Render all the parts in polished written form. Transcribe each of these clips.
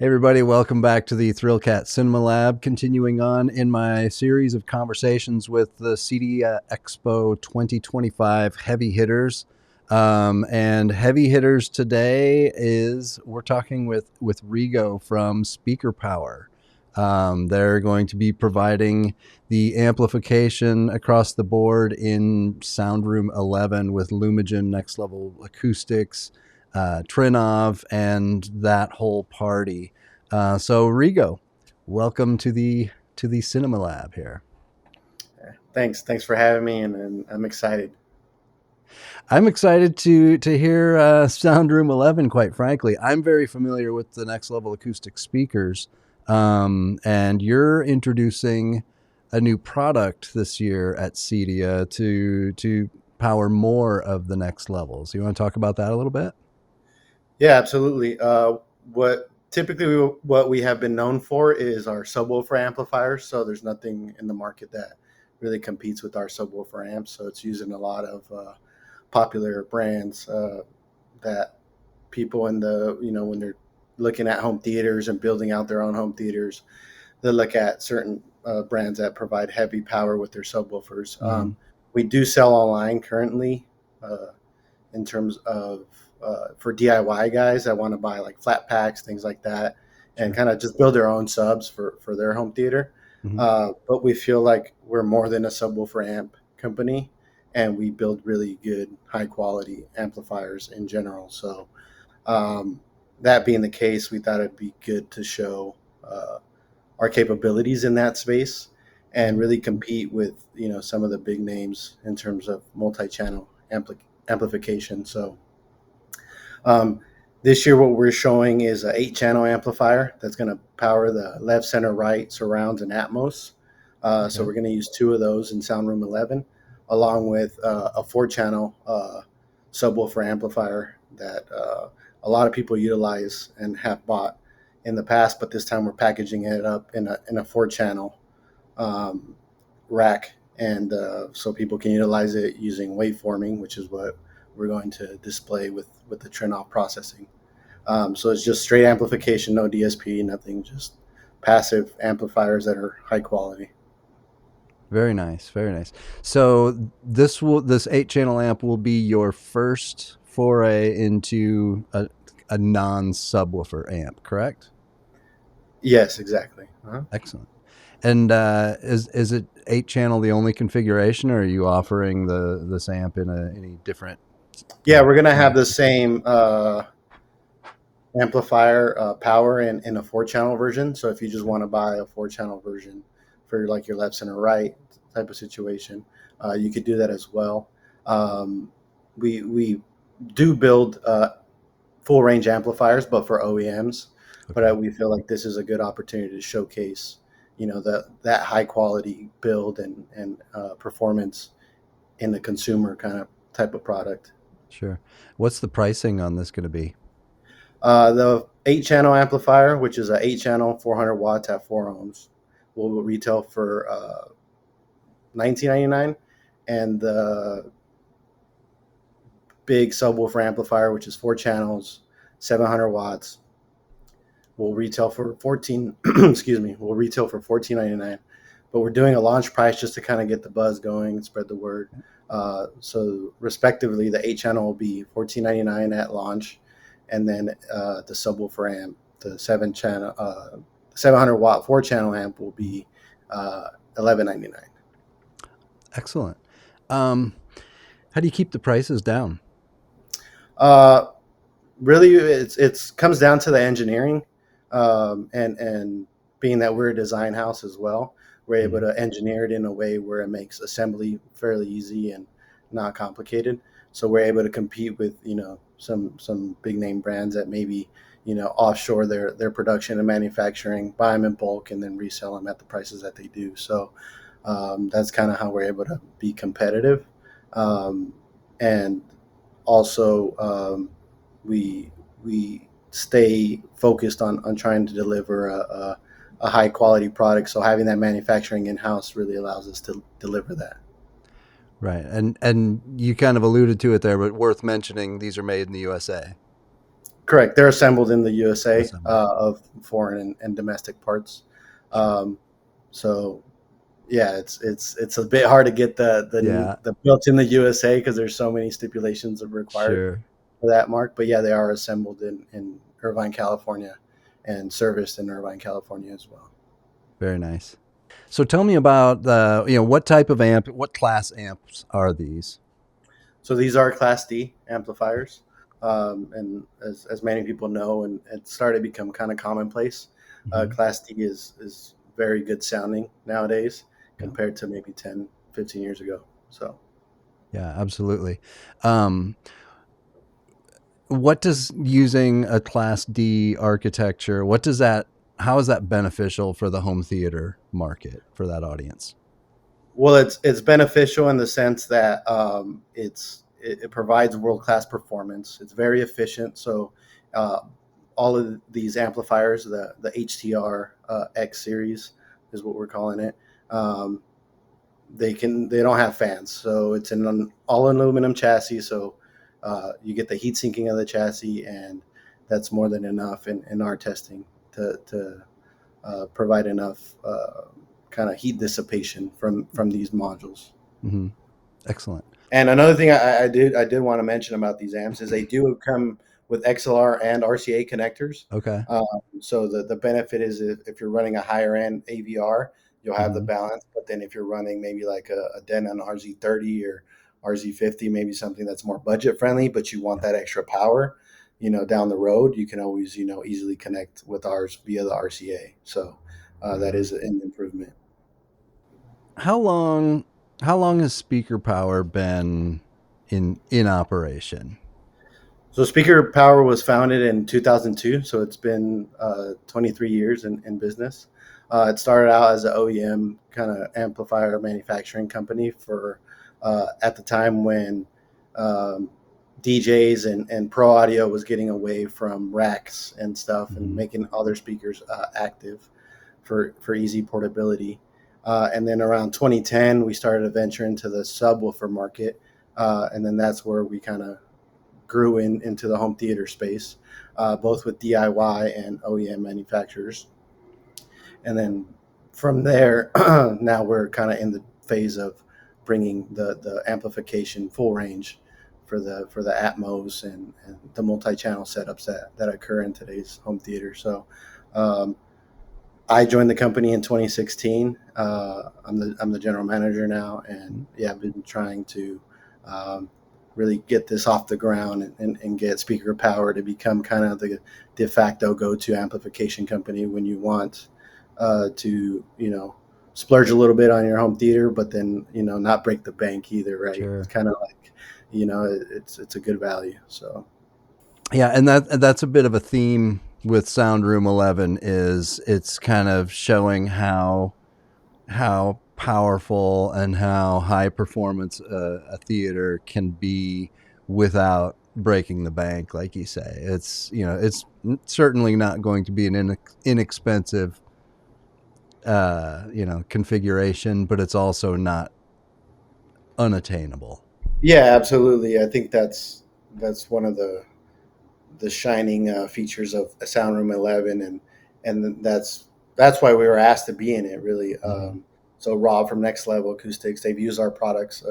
Hey everybody, welcome back to the Thrillcat Cinema Lab, continuing on in my series of conversations with the CEDIA Expo 2025 heavy hitters. And heavy hitters today is we're talking with Rigo from SPEAKERPOWER. They're going to be providing the amplification across the board in Sound Room 11 with Lumagen Next Level Acoustics, Trinnov, and that whole party. So Rigo, welcome to the Cinema Lab here. Thanks for having me, and I'm excited. I'm excited to hear Sound Room 11. Quite frankly, I'm very familiar with the Next Level Acoustic speakers, and you're introducing a new product this year at CEDIA to power more of the next levels. You want to talk about that a little bit? Yeah, absolutely. What we have been known for is our subwoofer amplifiers. So there's nothing in the market that really competes with our subwoofer amps. So it's using a lot of popular brands that people in the when they're looking at home theaters and building out their own home theaters, they look at certain brands that provide heavy power with their subwoofers. Mm-hmm. We do sell online currently in terms of for DIY guys that want to buy like flat packs, things like that, and kind of just build their own subs for their home theater. Mm-hmm. But we feel like we're more than a subwoofer amp company, and we build really good, high quality amplifiers in general. So that being the case, we thought it'd be good to show our capabilities in that space and really compete with some of the big names in terms of multi-channel amplification. So this year, what we're showing is an 8-channel amplifier that's going to power the left, center, right, surrounds, and Atmos. So we're going to use 2 of those in Sound Room 11, along with a 4-channel subwoofer amplifier that a lot of people utilize and have bought in the past. But this time, we're packaging it up in a 4-channel rack, and so people can utilize it using waveforming, which is what we're going to display with the Trinnov processing. So it's just straight amplification, no DSP, nothing, just passive amplifiers that are high quality. Very nice, very nice. So this 8-channel amp will be your first foray into a non-subwoofer amp, correct? Yes, exactly. Uh-huh. Excellent. And is it 8-channel the only configuration, or are you offering this amp in any different? Yeah, we're gonna have the same amplifier power in a 4-channel version. So if you just want to buy a 4-channel version for like your left, center, right type of situation, you could do that as well. We do build full range amplifiers, but for OEMs. Okay. But we feel like this is a good opportunity to showcase, that high quality build and performance in the consumer kind of type of product. Sure. What's the pricing on this going to be? The 8-channel amplifier, which is a 8-channel, 400 watts at 4 ohms, will retail for $19.99, and the big subwoofer amplifier, which is 4 channels, 700 watts, will retail for 14. Excuse me, will retail for $14.99. But we're doing a launch price just to kind of get the buzz going and spread the word. So respectively, the 8-channel will be $14.99 at launch, and then the subwoofer amp, the 7-channel, 700 watt 4-channel amp will be $11.99. Excellent. How do you keep the prices down? Really, it's comes down to the engineering, and being that we're a design house as well, we're able to engineer it in a way where it makes assembly fairly easy and not complicated. So we're able to compete with some big name brands that maybe offshore their production and manufacturing, buy them in bulk, and then resell them at the prices that they do. So that's kind of how we're able to be competitive, and also we stay focused on trying to deliver a high quality product. So having that manufacturing in house really allows us to deliver that. Right. And you kind of alluded to it there, but worth mentioning, these are made in the USA. Correct. They're assembled in the USA Assembled. of foreign and domestic parts. Sure. Um, so yeah, it's a bit hard to get Yeah. the built in the USA because there's so many stipulations required Sure. for that mark. But yeah, they are assembled in Irvine, California, and serviced in Irvine, California as well. Very nice. So tell me about what type of amp, what class amps are these? So these are Class D amplifiers, and as many people know, and it started to become kind of commonplace. Mm-hmm. Class D is very good sounding nowadays Yeah. compared to maybe 10, 15 years ago. So Yeah, absolutely. Um, what does using a Class D architecture, how is that beneficial for the home theater market, for that audience? well, it's beneficial in the sense that it provides world class performance. It's very efficient. So uh, all of these amplifiers, the HTR X series is what we're calling it. Um, they don't have fans, so it's an all aluminum chassis. So you get the heat sinking of the chassis, and that's more than enough in our testing to provide enough kind of heat dissipation from these modules. Mm-hmm. Excellent. And another thing I did want to mention about these amps is they do come with XLR and RCA connectors. Okay. So the benefit is if you're running a higher end AVR, you'll have the Mm-hmm. balance. But then if you're running maybe like a Denon RZ30 or RZ50, maybe something that's more budget friendly, but you want Yeah. that extra power, down the road, you can always easily connect with ours via the RCA. So Right that on. is an improvement. How long how long has Speaker Power been in operation? So Speaker Power was founded in 2002, so it's been 23 years in business. It started out as an OEM kind of amplifier manufacturing company for at the time when um, DJs and pro audio was getting away from racks and stuff and Mm-hmm. making other speakers active for easy portability. And then around 2010, we started to venture into the subwoofer market, and then that's where we kind of grew into the home theater space, both with DIY and OEM manufacturers. And then from there, now we're kind of in the phase of bringing the amplification full range for the Atmos and the multi-channel setups that occur in today's home theater. So um, I joined the company in 2016. I'm the general manager now, and yeah, I've been trying to um, really get this off the ground and get Speaker Power to become kind of the de facto go-to amplification company when you want to splurge a little bit on your home theater, but then not break the bank either, right? It's Sure. kind of like it's a good value. So Yeah, and that's a bit of a theme with Sound Room 11, is it's kind of showing how powerful and how high performance a theater can be without breaking the bank, like you say. It's certainly not going to be an inexpensive configuration, but it's also not unattainable. yeah, absolutely. I think that's one of the shining features of Sound Room 11, and that's why we were asked to be in it, really. Mm-hmm. So Rob from Next Level Acoustics, they've used our products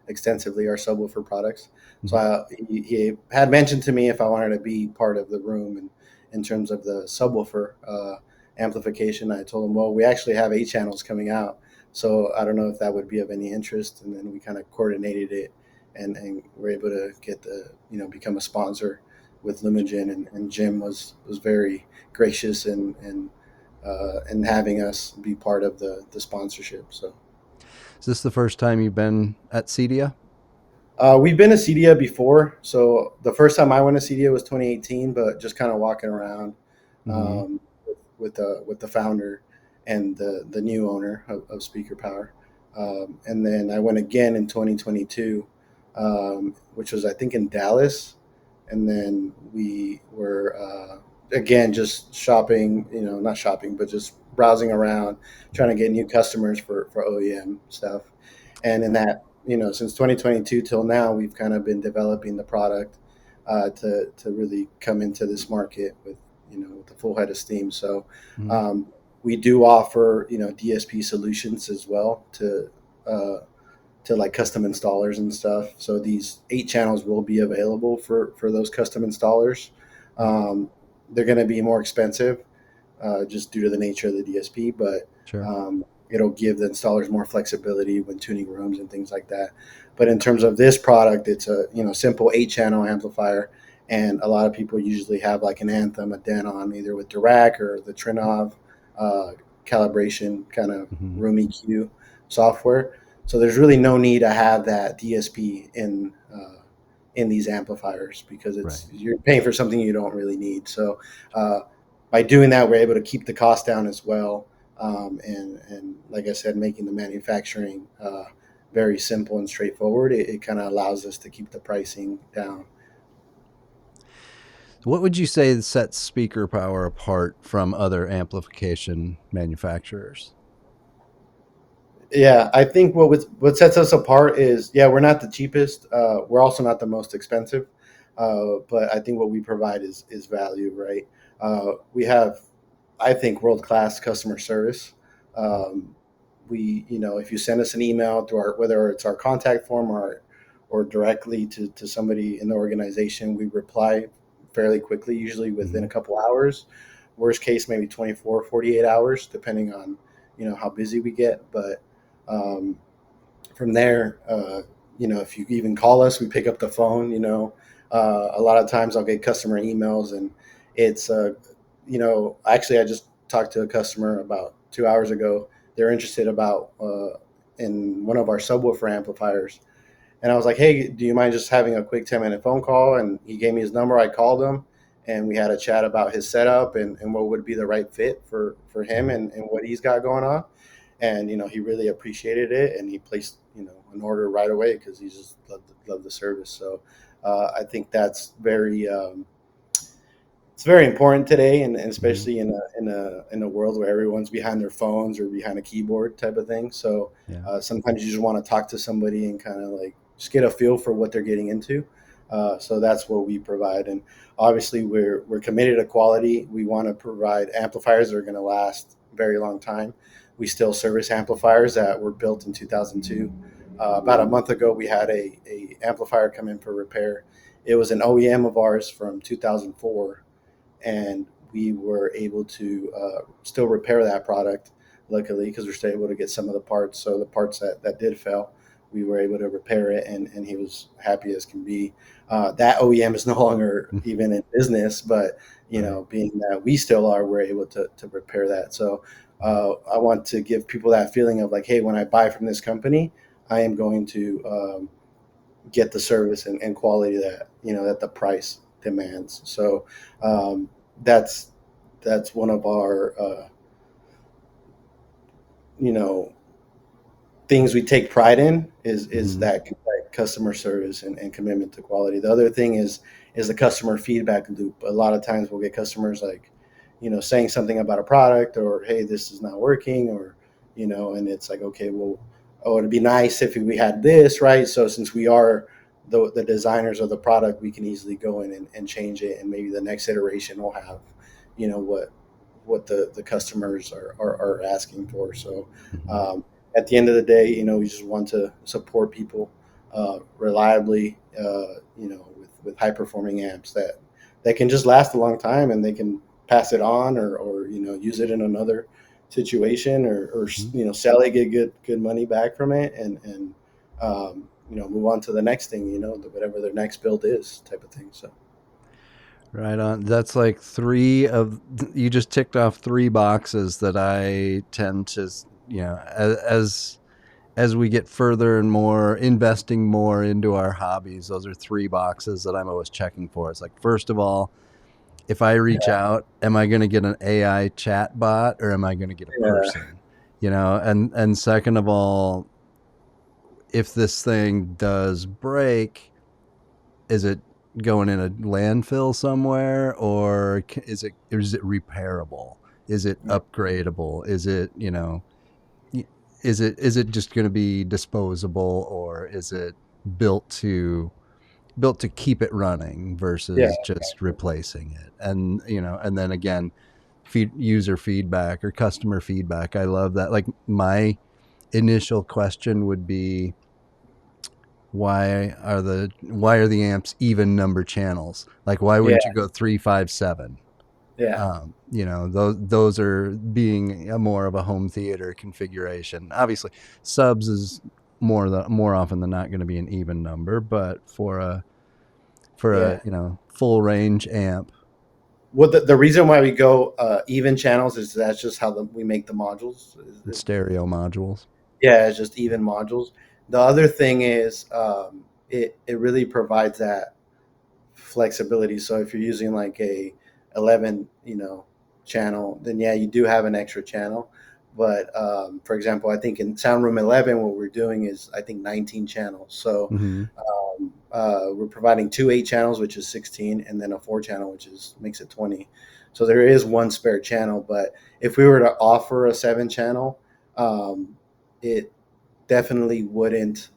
extensively, our subwoofer products. So Mm-hmm. he had mentioned to me if I wanted to be part of the room, and in terms of the subwoofer amplification, I told him, well, we actually have 8 channels coming out, so I don't know if that would be of any interest. And then we kind of coordinated it, and we're able to get become a sponsor with Lumagen, and Jim was very gracious and having us be part of the sponsorship. So Is this the first time you've been at CEDIA? we've been to CEDIA before. So the first time I went to CEDIA was 2018, but just kind of walking around Mm-hmm. um, with the founder and the new owner of Speaker Power. And then I went again in 2022, which was I think in Dallas. And then we were again just shopping, not shopping, but just browsing around, trying to get new customers for OEM stuff. And in that, since 2022 till now, we've kind of been developing the product. to really come into this market with, with a full head of steam. So Mm-hmm. we do offer, DSP solutions as well to like custom installers and stuff. So these 8 channels will be available for those custom installers. They're going to be more expensive just due to the nature of the DSP, but Sure. it'll give the installers more flexibility when tuning rooms and things like that. But in terms of this product, it's a simple 8 channel amplifier, and a lot of people usually have like an Anthem, a Denon, either with Dirac or the Trinnov calibration kind of Mm-hmm. room EQ software. So there's really no need to have that DSP in these amplifiers because Right. you're paying for something you don't really need. So by doing that, we're able to keep the cost down as well, and like I said, making the manufacturing very simple and straightforward. It kind of allows us to keep the pricing down. What would you say sets Speaker Power apart from other amplification manufacturers? Yeah, I think what sets us apart is, yeah, we're not the cheapest. We're also not the most expensive, but I think what we provide is value, right? We have, I think, world class customer service. Um, if you send us an email to our, whether it's our contact form or directly to somebody in the organization, we reply fairly quickly, usually within Mm-hmm. a couple hours. Worst case, maybe 24, 48 hours, depending on how busy we get. But um, from there, if you even call us, we pick up the phone. A lot of times I'll get customer emails, and it's actually I just talked to a customer about 2 hours ago. They're interested about in one of our subwoofer amplifiers, and I was like, hey, do you mind just having a quick 10-minute phone call? And he gave me his number. I called him, and we had a chat about his setup and what would be the right fit for him Mm-hmm. and what he's got going on. And he really appreciated it, and he placed an order right away because he just loved the service. So I think that's it's very important today, and Mm-hmm. especially in a world where everyone's behind their phones or behind a keyboard type of thing. So Yeah. sometimes you just want to talk to somebody and kind of like just get a feel for what they're getting into. So that's what we provide, and obviously we're committed to quality. We want to provide amplifiers that are going to last a very long time. We still service amplifiers that were built in 2002. About a month ago, we had a amplifier come in for repair. It was an OEM of ours from 2004, and we were able to still repair that product, luckily, because we're still able to get some of the parts. So the parts that did fail, we were able to repair it, and he was happy as can be. That OEM is no longer even in business, but Right. being that we still are, we're able to repair that. So I want to give people that feeling of like, hey, when I buy from this company, I am going to get the service and quality that the price demands. So um, that's one of our you know things we take pride in is Mm-hmm. that customer service and commitment to quality. The other thing is the customer feedback loop. A lot of times we'll get customers like saying something about a product, or hey, this is not working, or and it's like, okay, well, oh, it'd be nice if we had this, right? So since we are the designers of the product, we can easily go in and change it, and maybe the next iteration will have what the customers are asking for. So Mm-hmm. um, at the end of the day, we just want to support people reliably, with high performing amps that can just last a long time, and they can pass it on, or use it in another situation, or Mm-hmm. sell it, get good money back from it, and move on to the next thing, whatever their next build is, type of thing. So Right on. That's like you just ticked off 3 boxes that I tend to, as we get further and more investing more into our hobbies, those are 3 boxes that I'm always checking for. It's like, first of all, if I reach out, am I going to get an AI chat bot or am I going to get a yeah, person? And second of all, if this thing does break, is it going in a landfill somewhere, or is it repairable? Is it upgradable? Is it just going to be disposable, or is it built to built to keep it running Yeah. versus just replacing it. And and then again, user feedback or customer feedback. I love that. Like my initial question would be, why are the amps even number channels? Like why Yeah. wouldn't you go 3, 5, 7? Yeah. Those are being more of a home theater configuration. Obviously, subs is more often than not going to be an even number, but for a Yeah. full range amp. Well, the reason why we go even channels is that's just how we make the modules. Stereo modules. Yeah, it's just even modules. The other thing is it really provides that flexibility. So if you're using like a 11, channel, then yeah, you do have an extra channel. But for example, I think in sound room 11, what we're doing is I think 19 channels. So Mm-hmm. we're providing two 8 channels, which is 16, and then a 4 channel, which makes it 20. So there is one spare channel. But if we were to offer a 7 channel, it definitely wouldn't.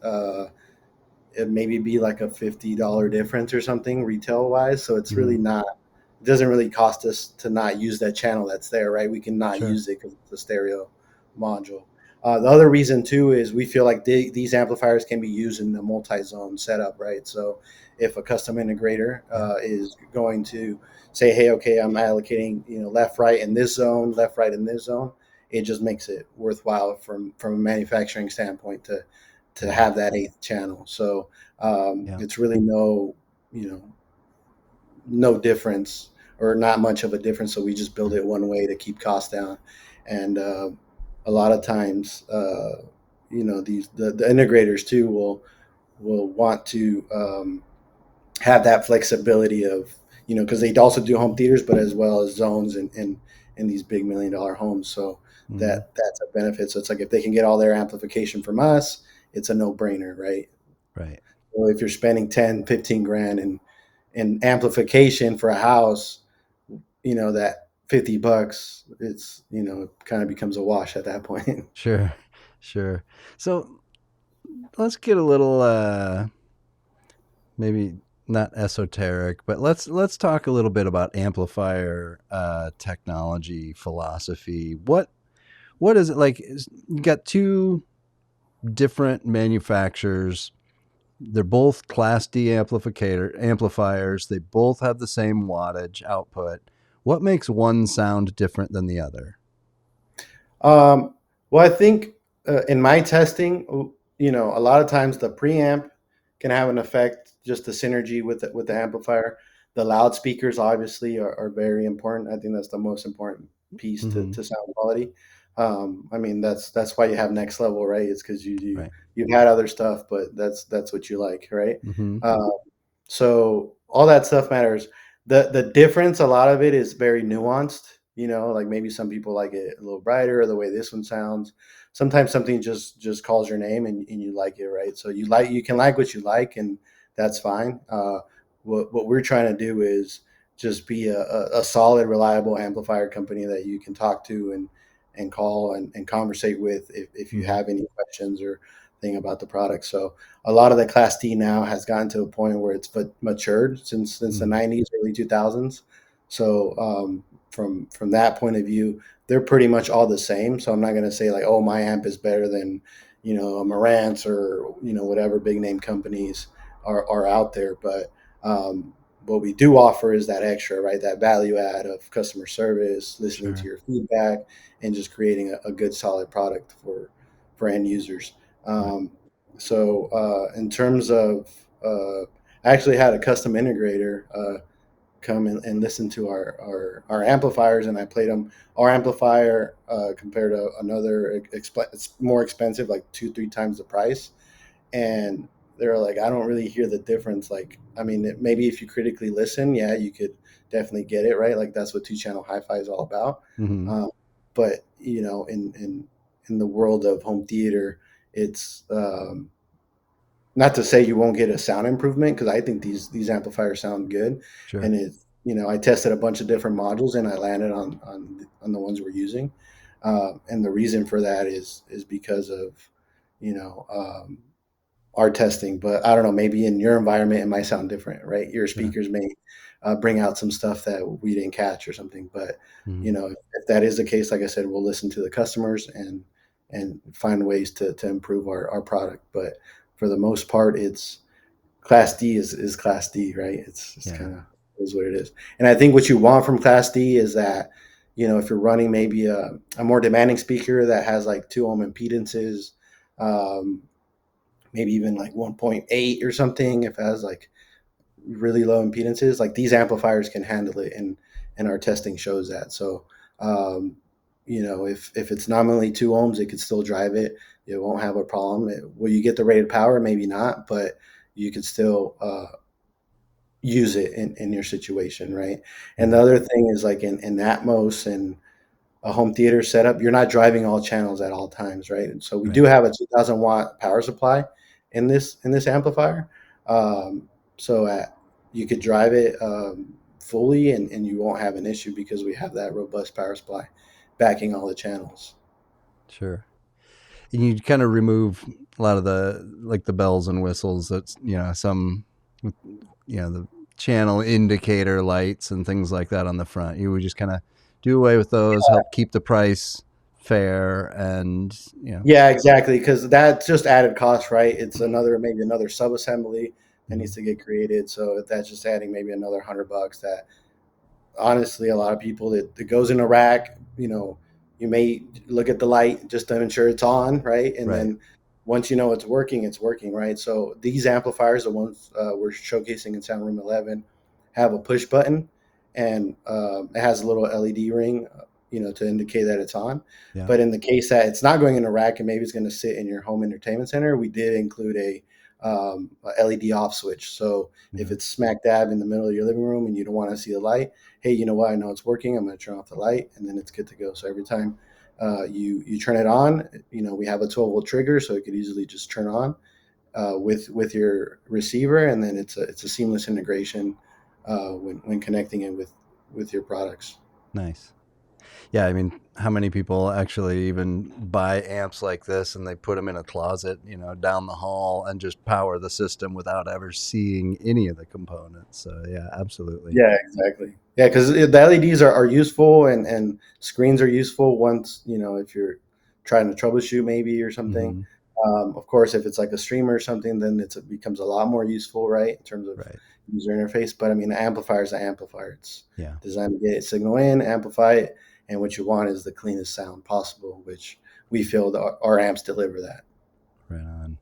It maybe be like a $50 difference or something retail wise. So it's Mm-hmm. really not. It doesn't really cost us to not use that channel that's there, right? We can not Sure. use it because it's a stereo module. The other reason too is we feel like these amplifiers can be used in a multi-zone setup, right? So if a custom integrator Yeah. is going to say, "Hey, okay, I'm allocating left, right in this zone, left, right in this zone," it just makes it worthwhile from a manufacturing standpoint to Yeah. have that 8th channel. So Yeah. it's really you know, no difference or not much of a difference. So we just build it one way to keep costs down. And a lot of times, the integrators too will want to have that flexibility of, because they also do home theaters, but as well as zones in these big $1 million homes. So Mm-hmm. that's a benefit. So it's like if they can get all their amplification from us, it's a no brainer, right? Right. So if you're spending 10, 15 grand in amplification for a house, that $50, it kind of becomes a wash at that point. Sure. Sure. So let's get a little maybe not esoteric, but let's talk a little bit about amplifier technology philosophy. What is it like? You got two different manufacturers. They're both Class D amplifiers. They both have the same wattage output. What makes one sound different than the other? Um, well, I think in my testing, a lot of times the preamp can have an effect, just the synergy with the amplifier. The loudspeakers obviously are very important. I think that's the most important piece Mm-hmm. to sound quality. I mean, that's why you have next level, right? It's because Right. you've had other stuff, but that's what you like, right? Mm-hmm. Uh, so all that stuff matters. The difference, a lot of it is very nuanced. Like maybe some people like it a little brighter, or the way this one sounds. Sometimes something just calls your name and you like it, right? So you can like what you like, and that's fine. What we're trying to do is just be a solid, reliable amplifier company that you can talk to and call and conversate with if you Mm-hmm. have any questions or thing about the product. So a lot of the Class D now has gotten to a point where it's matured since the Mm-hmm. 90s, early 2000s. So from that point of view, they're pretty much all the same. So I'm not going to say like, oh, my amp is better than a Marantz or whatever big name companies are out there. But what we do offer is that extra, right? That value add of customer service, listening to Sure. your feedback, and just creating a good solid product for end users. Right. In terms of, I actually had a custom integrator come and listen to our amplifiers, and I played them. Our amplifier compared to another, it's more expensive, like 2-3 times the price, and they're like, I don't really hear the difference. Like, I mean, maybe if you critically listen, yeah, you could definitely get it, right? Like that's what 2 channel hi-fi is all about. Mm-hmm. But in the world of home theater, it's not to say you won't get a sound improvement, because I think these amplifiers sound good, Sure. and I tested a bunch of different modules and I landed on the ones we're using, and the reason for that is because of you know um, our testing. But I don't know, maybe in your environment it might sound different, right? Your Yeah. speakers may bring out some stuff that we didn't catch or something. But Mhm. if that is the case, like I said, we'll listen to the customers and find ways to improve our product. But for the most part, it's Class D is Class D, right? It's Yeah. kind of is what it is. And I think what you want from Class D is that, if you're running maybe a more demanding speaker that has like 2 ohm impedances, um, maybe even like 1.8 or something, if it has like really low impedances, like these amplifiers can handle it, and our testing shows that. So, um, if it's nominally 2 ohms, it could still drive it. It won't have a problem. Will you get the rated power? Maybe not, but you could still use it in your situation, right? And the Mhm. other thing is like in Atmos and a home theater setup, you're not driving all channels at all times, right? And so we Right. do have a 2,000 watt power supply in this amplifier, um, so you could drive it fully, and you won't have an issue because we have that robust power supply backing all the channels. Sure. And you kind of remove a lot of the bells and whistles. That's some the channel indicator lights and things like that on the front. You would just kind of do away with those, help keep the price fair, and Yeah, exactly, because that's just added cost, right? It's maybe another sub assembly that mhm. needs to get created, so that's just adding maybe another $100 that honestly, a lot of people that goes in a rack, you may look at the light just to ensure it's on, right? And Right. then once you know it's working, right? So these amplifiers, the ones we're showcasing in Sound Room 11, have a push button, and it has a little LED ring, to indicate that it's on. Yeah. But in the case that it's not going in a rack and maybe it's going to sit in your home entertainment center, we did include a LED off switch. So if Yeah. it's smack dab in the middle of your living room and you don't want to see the light, hey, you know what? I know it's working. I'm going to turn off the light, and then it's good to go. So every time you turn it on, we have a 12-volt trigger, so it could easily just turn on with your receiver, and then it's a seamless integration when connecting it with your products. Nice. Yeah, I mean, how many people actually even buy amps like this and they put them in a closet, down the hall and just power the system without ever seeing any of the components? So yeah, absolutely. Yeah, exactly. Yeah, because the LEDs are useful, and screens are useful once, if you're trying to troubleshoot maybe or something. Hmm. Of course, if it's like a streamer or something, then it becomes a lot more useful, right, in terms of Right. user interface. But I mean, an amplifier is an amplifier. It's Yeah. designed to get signal in, amplify it, and what you want is the cleanest sound possible, which we feel that our amps deliver that. Right on.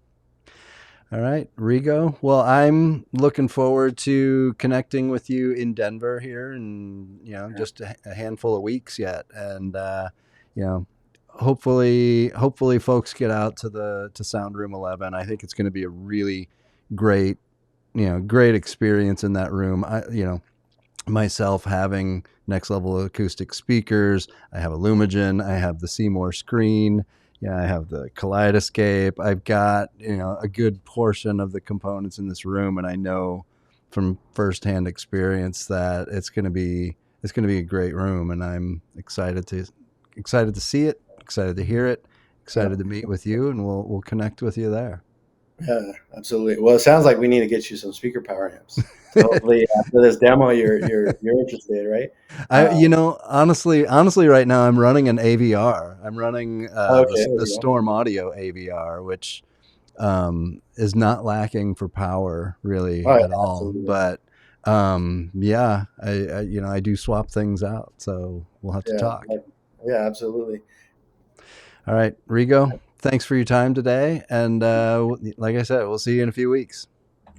All right, Rigo. Well, I'm looking forward to connecting with you in Denver here in, just a handful of weeks yet. And, you know, hopefully folks get out to Sound Room 11. I think it's going to be a really great, great experience in that room. Myself having next level acoustic speakers. I have a Lumagen. I have the Seymour-Screen. Yeah, I have the Kaleidoscape. I've got a good portion of the components in this room, and I know from firsthand experience that it's going to be a great room, and I'm excited to see it, excited to hear it, Yeah. excited to meet with you, and we'll connect with you there. Yeah, absolutely. Well, it sounds like we need to get you some speaker power amps. So hopefully after this demo, you're interested, right? Um, Honestly, right now I'm running an AVR. I'm running okay, there the we go. StormAudio AVR, which is not lacking for power really Oh, yeah, at all. absolutely. But yeah, I do swap things out, so we'll have to Yeah, talk. yeah, absolutely. All right, Rigo, thanks for your time today, and like I said, we'll see you in a few weeks.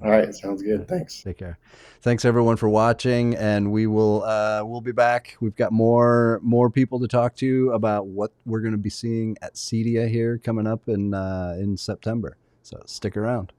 All right, sounds All good. right, Thanks. take care. Thanks everyone for watching, and we'll be back. We've got more people to talk to about what we're going to be seeing at CEDIA here coming up in September. So stick around.